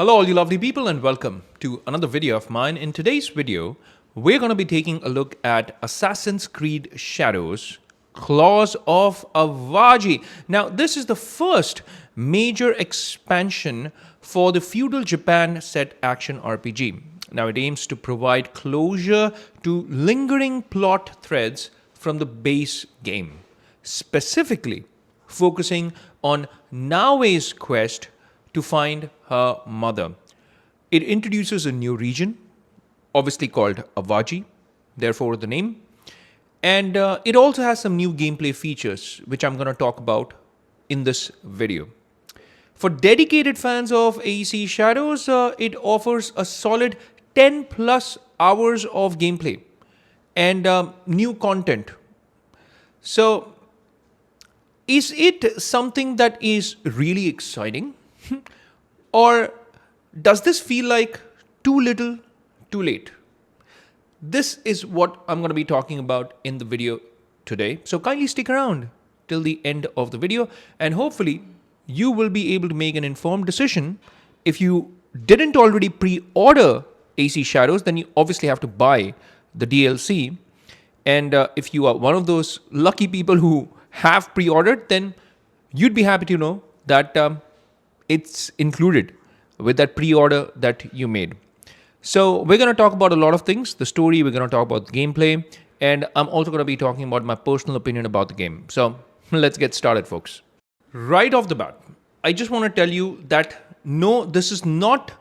Hello all you lovely people and welcome to another video of mine. In today's video, we're going to be taking a look at Assassin's Creed Shadows, Claws of Awaji. Now, this is the first major expansion for the feudal Japan set action RPG. Now, it aims to provide closure to lingering plot threads from the base game, specifically focusing on Naoe's quest to find her mother. It introduces a new region, obviously called Awaji, therefore the name. And it also has some new gameplay features, which I'm going to talk about in this video. For dedicated fans of AEC Shadows, it offers a solid 10 plus hours of gameplay and new content. So, is it something that is really exciting? Or does this feel like too little, too late? This is what I'm going to be talking about in the video today. So kindly stick around till the end of the video and hopefully you will be able to make an informed decision. If you didn't already pre-order AC Shadows, then you obviously have to buy the DLC. And if you are one of those lucky people who have pre-ordered, then you'd be happy to know that it's included with that pre-order that you made. So we're going to talk about a lot of things. The story, we're going to talk about the gameplay, and I'm also going to be talking about my personal opinion about the game. So let's get started, folks. Right off the bat, I just want to tell you that no, this is not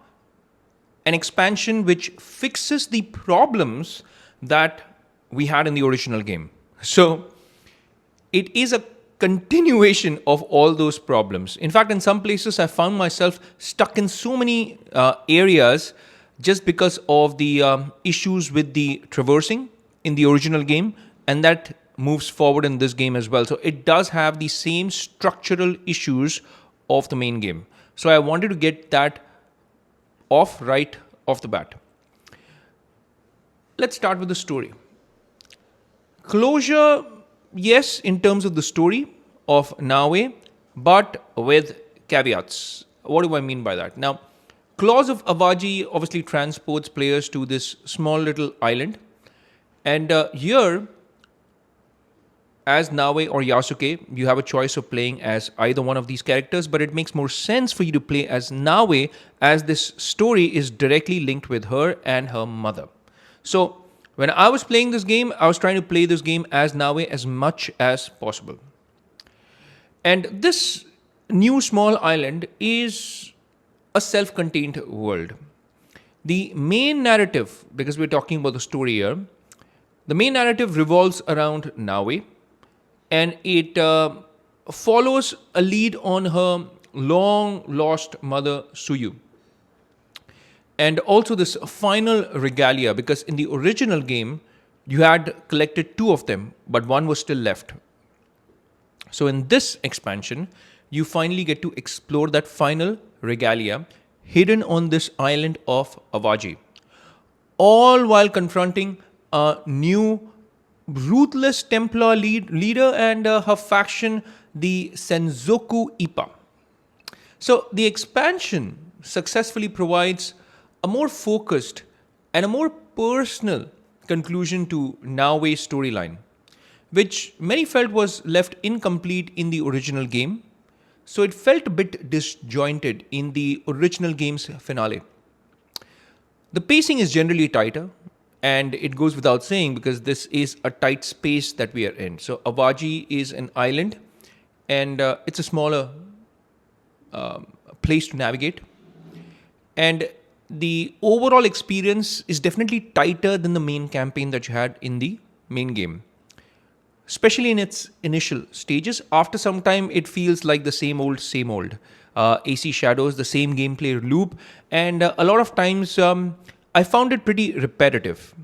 an expansion which fixes the problems that we had in the original game. So it is a continuation of all those problems. In fact, in some places, I found myself stuck in so many areas just because of the issues with the traversing in the original game, and that moves forward in this game as well. So it does have the same structural issues of the main game. So I wanted to get that right off the bat. Let's start with the story. Closure, yes, in terms of the story of Naoe, but with caveats. What do I mean by that? Now, Claws of Awaji obviously transports players to this small little island. And here, as Naoe or Yasuke, you have a choice of playing as either one of these characters, but it makes more sense for you to play as Naoe, as this story is directly linked with her and her mother. So, when I was playing this game, I was trying to play this game as Naoe as much as possible. And this new small island is a self-contained world. The main narrative, because we're talking about the story here, the main narrative revolves around Naoe, and it follows a lead on her long-lost mother, Suyu. And also this final Regalia, because in the original game, you had collected two of them, but one was still left. So in this expansion, you finally get to explore that final Regalia hidden on this island of Awaji, all while confronting a new ruthless Templar leader and her faction, the Sanzoku Ippa. So the expansion successfully provides a more focused and a more personal conclusion to Naoe's storyline, which many felt was left incomplete in the original game. So it felt a bit disjointed in the original game's finale. The pacing is generally tighter, and it goes without saying because this is a tight space that we are in. So Awaji is an island, and it's a smaller place to navigate. And the overall experience is definitely tighter than the main campaign that you had in the main game, especially in its initial stages. After some time, it feels like the same old. AC Shadows, the same gameplay loop, and a lot of times I found it pretty repetitive.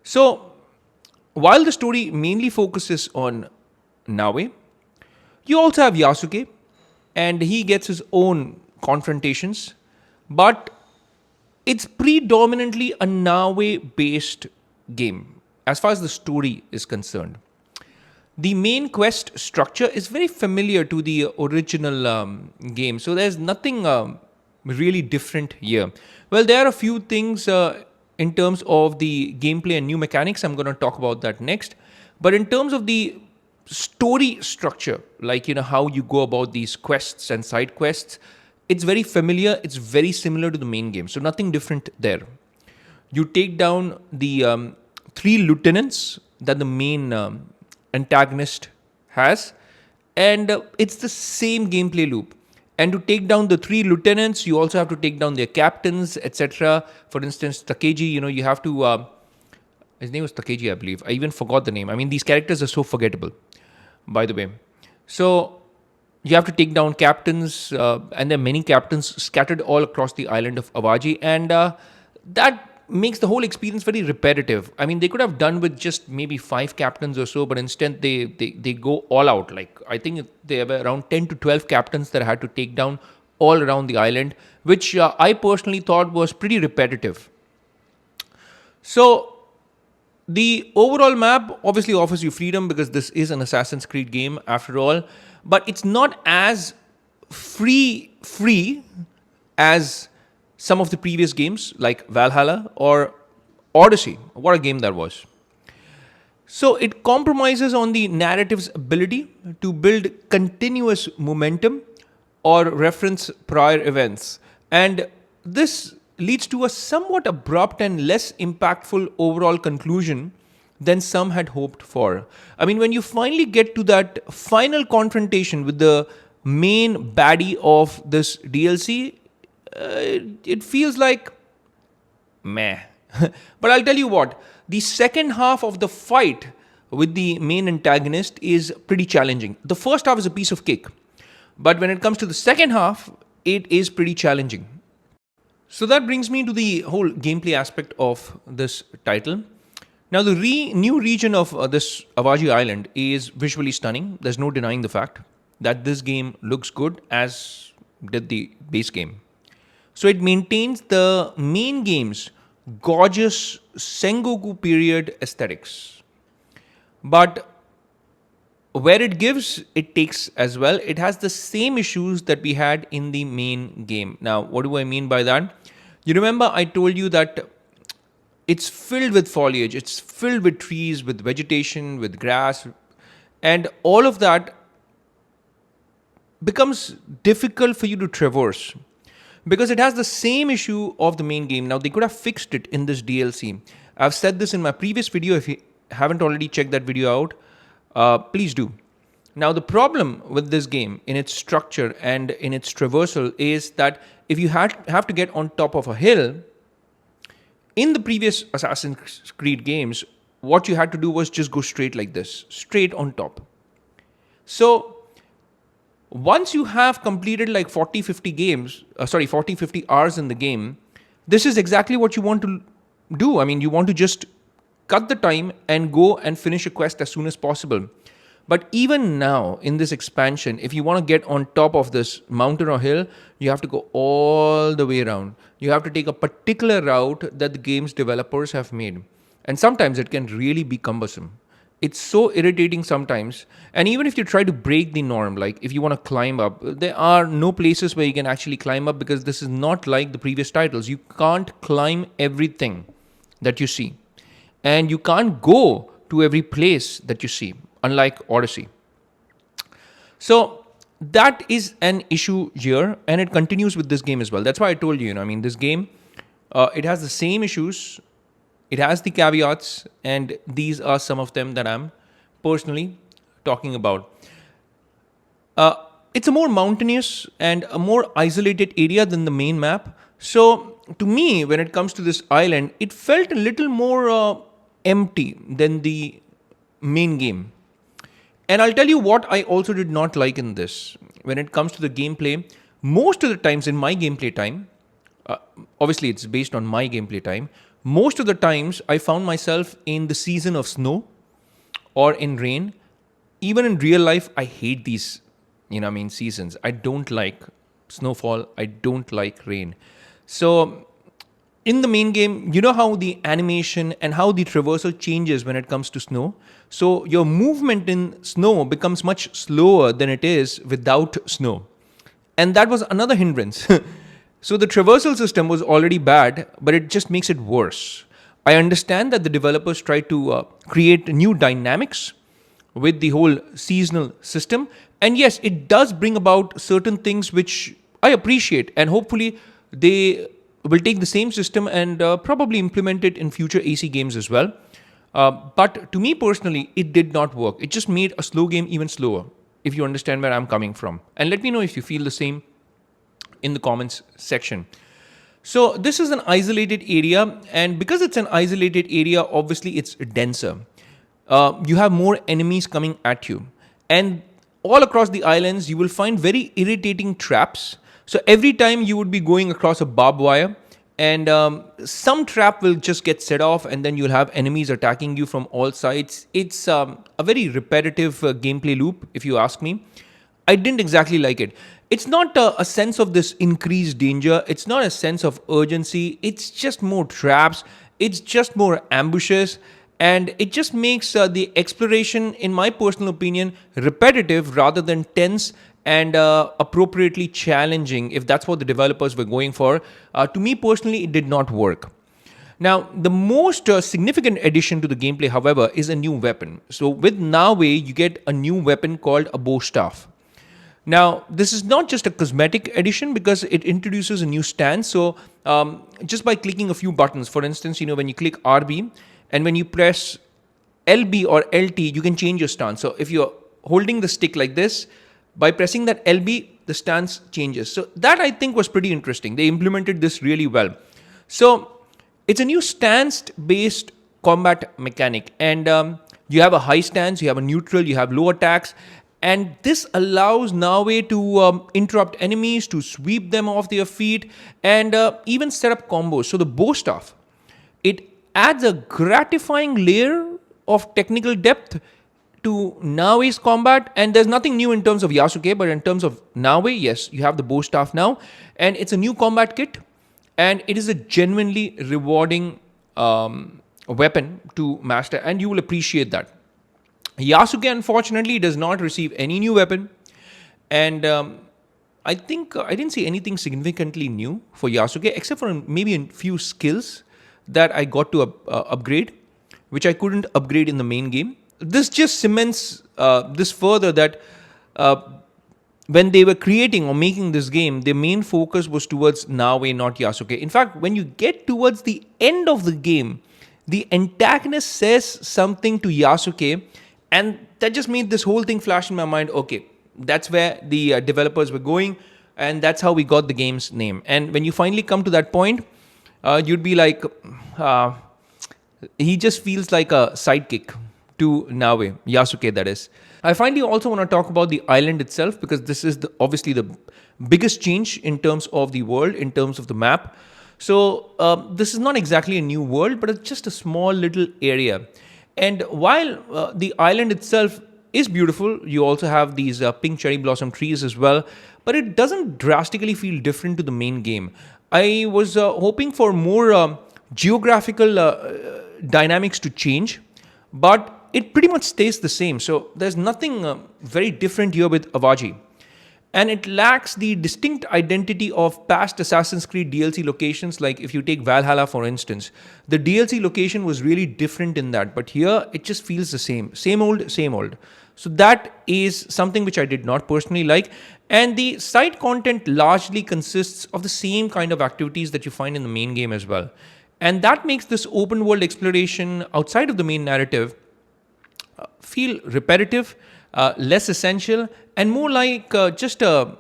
So, while the story mainly focuses on Naoe, you also have Yasuke, and he gets his own confrontations, but it's predominantly a Naoe-based game as far as the story is concerned. The main quest structure is very familiar to the original game, so there's nothing really different year? Well, there are a few things in terms of the gameplay and new mechanics. I'm going to talk about that next. But in terms of the story structure, like, how you go about these quests and side quests, it's very familiar. It's very similar to the main game. So nothing different there. You take down the three lieutenants that the main antagonist has, and it's the same gameplay loop. And to take down the three lieutenants, you also have to take down their captains, etc. For instance, Takeji, you have to. His name was Takeji, I believe. I even forgot the name. I mean, these characters are so forgettable, by the way. So you have to take down captains, and there are many captains scattered all across the island of Awaji, and that makes the whole experience very repetitive. I mean, they could have done with just maybe 5 captains or so, but instead they go all out. Like, I think there were around 10 to 12 captains that I had to take down all around the island, which I personally thought was pretty repetitive. So the overall map obviously offers you freedom because this is an Assassin's Creed game after all, but it's not as free as some of the previous games like Valhalla or Odyssey. What a game that was. So it compromises on the narrative's ability to build continuous momentum or reference prior events. And this leads to a somewhat abrupt and less impactful overall conclusion than some had hoped for. I mean, when you finally get to that final confrontation with the main baddie of this DLC, it feels like meh. But I'll tell you what, the second half of the fight with the main antagonist is pretty challenging. The first half is a piece of cake, but when it comes to the second half, it is pretty challenging. So that brings me to the whole gameplay aspect of this title. Now, the new region of this Awaji Island is visually stunning. There's no denying the fact that this game looks good, as did the base game. So it maintains the main game's gorgeous Sengoku period aesthetics. But where it gives, it takes as well. It has the same issues that we had in the main game. Now, what do I mean by that? You remember I told you that it's filled with foliage, it's filled with trees, with vegetation, with grass, and all of that becomes difficult for you to traverse because it has the same issue of the main game. Now, they could have fixed it in this DLC. I've said this in my previous video. If you haven't already checked that video out, please do. Now, the problem with this game in its structure and in its traversal is that if you have to get on top of a hill, in the previous Assassin's Creed games, what you had to do was just go straight like this, straight on top. So once you have completed like 40, 50 hours in the game, this is exactly what you want to do. I mean, you want to just cut the time and go and finish a quest as soon as possible. But even now, in this expansion, if you want to get on top of this mountain or hill, you have to go all the way around. You have to take a particular route that the game's developers have made. And sometimes it can really be cumbersome. It's so irritating sometimes. And even if you try to break the norm, like if you want to climb up, there are no places where you can actually climb up because this is not like the previous titles. You can't climb everything that you see. And you can't go to every place that you see, unlike Odyssey. So that is an issue here, and it continues with this game as well. That's why I told you, I mean, this game, it has the same issues, it has the caveats, and these are some of them that I'm personally talking about. It's a more mountainous and a more isolated area than the main map. So to me, when it comes to this island, it felt a little more empty than the main game. And I'll tell you what I also did not like in this. When it comes to the gameplay, most of the times in my gameplay time, obviously it's based on my gameplay time, most of the times I found myself in the season of snow or in rain. Even in real life, I hate these, seasons. I don't like snowfall. I don't like rain. So in the main game, you know how the animation and how the traversal changes when it comes to snow. So your movement in snow becomes much slower than it is without snow. And that was another hindrance. So the traversal system was already bad, but it just makes it worse. I understand that the developers try to create new dynamics with the whole seasonal system. And yes, it does bring about certain things which I appreciate. And hopefully, they will take the same system and probably implement it in future AC games as well. But to me personally, it did not work. It just made a slow game even slower, if you understand where I'm coming from. And let me know if you feel the same in the comments section. So this is an isolated area, and because it's an isolated area, obviously it's denser. You have more enemies coming at you, and all across the islands you will find very irritating traps. So every time you would be going across a barbed wire, and some trap will just get set off, and then you'll have enemies attacking you from all sides. It's a very repetitive gameplay loop, if you ask me. I didn't exactly like it. It's not a sense of this increased danger. It's not a sense of urgency. It's just more traps. It's just more ambushes. And it just makes the exploration, in my personal opinion, repetitive rather than tense and appropriately challenging, if that's what the developers were going for. To me personally, it did not work. Now, the most significant addition to the gameplay, however, is a new weapon. So with Naoe, you get a new weapon called a bow staff. Now, this is not just a cosmetic addition because it introduces a new stance. So, just by clicking a few buttons, for instance, when you click RB and when you press LB or LT, you can change your stance. So, if you're holding the stick like this, by pressing that LB, the stance changes. So, that I think was pretty interesting. They implemented this really well. So, it's a new stance-based combat mechanic, and you have a high stance, you have a neutral, you have low attacks. And this allows Naoe to interrupt enemies, to sweep them off their feet, and even set up combos. So the bow staff, it adds a gratifying layer of technical depth to Naoe's combat. And there's nothing new in terms of Yasuke, but in terms of Naoe, yes, you have the bow staff now. And it's a new combat kit, and it is a genuinely rewarding weapon to master, and you will appreciate that. Yasuke, unfortunately, does not receive any new weapon, and I think I didn't see anything significantly new for Yasuke except for maybe a few skills that I got to upgrade, which I couldn't upgrade in the main game. This just cements this further that when they were creating or making this game, their main focus was towards Naoe, not Yasuke. In fact, when you get towards the end of the game, the antagonist says something to Yasuke, and that just made this whole thing flash in my mind. Okay, that's where the developers were going, and that's how we got the game's name. And when you finally come to that point, you'd be like, he just feels like a sidekick to Naoe, Yasuke, that is. I finally also want to talk about the island itself, because this is obviously the biggest change in terms of the world, in terms of the map. So this is not exactly a new world, but it's just a small little area. And while the island itself is beautiful, you also have these pink cherry blossom trees as well, but it doesn't drastically feel different to the main game. I was hoping for more geographical dynamics to change, but it pretty much stays the same. So there's nothing very different here with Awaji. And it lacks the distinct identity of past Assassin's Creed DLC locations. Like if you take Valhalla, for instance, the DLC location was really different in that. But here, it just feels the same. Same old, same old. So that is something which I did not personally like. And the side content largely consists of the same kind of activities that you find in the main game as well. And that makes this open world exploration outside of the main narrative feel repetitive, less essential, and more like just a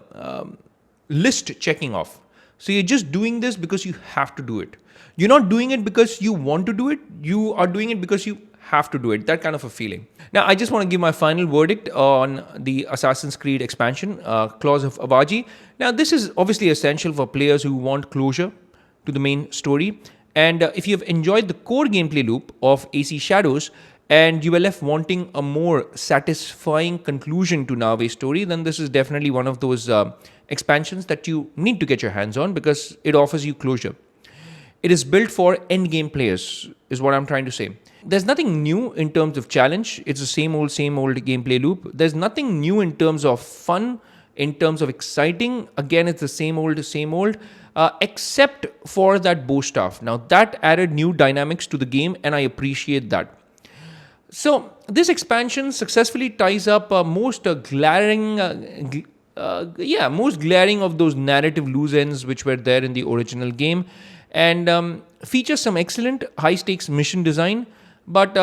list checking off. So you're just doing this because you have to do it. You're not doing it because you want to do it. You are doing it because you have to do it. That kind of a feeling. Now, I just want to give my final verdict on the Assassin's Creed expansion, Claws of Awaji. Now, this is obviously essential for players who want closure to the main story. And if you've enjoyed the core gameplay loop of AC Shadows, and you were left wanting a more satisfying conclusion to Naoe's story, then this is definitely one of those expansions that you need to get your hands on, because it offers you closure. It is built for endgame players, is what I'm trying to say. There's nothing new in terms of challenge. It's the same old gameplay loop. There's nothing new in terms of fun, in terms of exciting. Again, it's the same old, same old. except for that bow staff. Now that added new dynamics to the game, and I appreciate that. So this expansion successfully ties up most glaring of those narrative loose ends which were there in the original game, and features some excellent high stakes mission design. But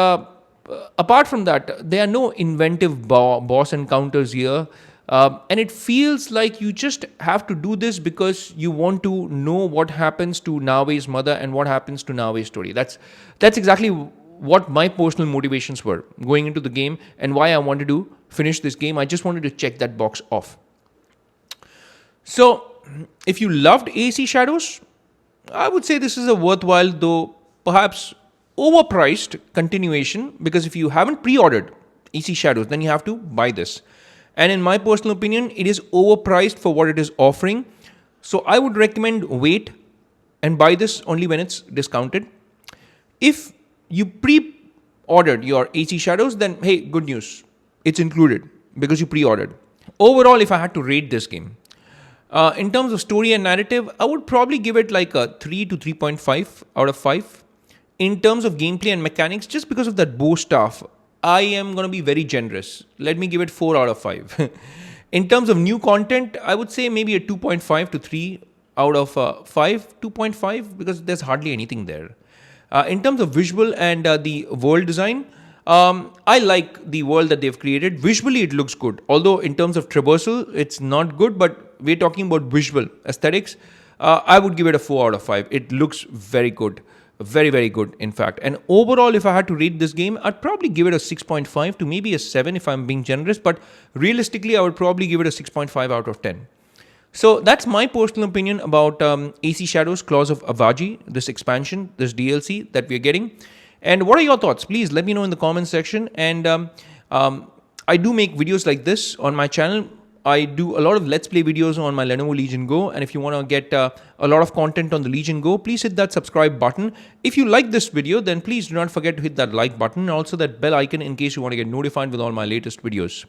apart from that, there are no inventive boss encounters here. And it feels like you just have to do this because you want to know what happens to Naoe's mother and what happens to Naoe's story. That's exactly what my personal motivations were going into the game and why I wanted to finish this game. I just wanted to check that box off. So, if you loved AC Shadows, I would say this is a worthwhile, though perhaps overpriced continuation, because if you haven't pre-ordered AC Shadows, then you have to buy this. And in my personal opinion, it is overpriced for what it is offering. So I would recommend wait and buy this only when it's discounted. If you pre-ordered your AC Shadows, then hey, good news. It's included because you pre-ordered. Overall, if I had to rate this game, in terms of story and narrative, I would probably give it like a 3 to 3.5 out of 5. In terms of gameplay and mechanics, just because of that bow staff, I am going to be very generous. Let me give it 4 out of 5. In terms of new content, I would say maybe a 2.5 to 3 out of 5. 2.5 because there's hardly anything there. In terms of visual and the world design, I like the world that they've created. Visually, it looks good. Although in terms of traversal, it's not good, but we're talking about visual aesthetics. I would give it a 4 out of 5. It looks very good. Very, very good, in fact. And overall, if I had to rate this game, I'd probably give it a 6.5 to maybe a 7 if I'm being generous. But realistically, I would probably give it a 6.5 out of 10. So that's my personal opinion about AC Shadows Claws of Awaji, this expansion, this DLC that we're getting. And what are your thoughts? Please let me know in the comments section. And I do make videos like this on my channel. I do a lot of Let's Play videos on my Lenovo Legion Go. And if you want to get a lot of content on the Legion Go, please hit that subscribe button. If you like this video, then please do not forget to hit that like button and also that bell icon in case you want to get notified with all my latest videos.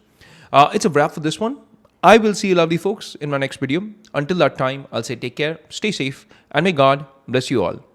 It's a wrap for this one. I will see you lovely folks in my next video. Until that time, I'll say take care, stay safe, and may God bless you all.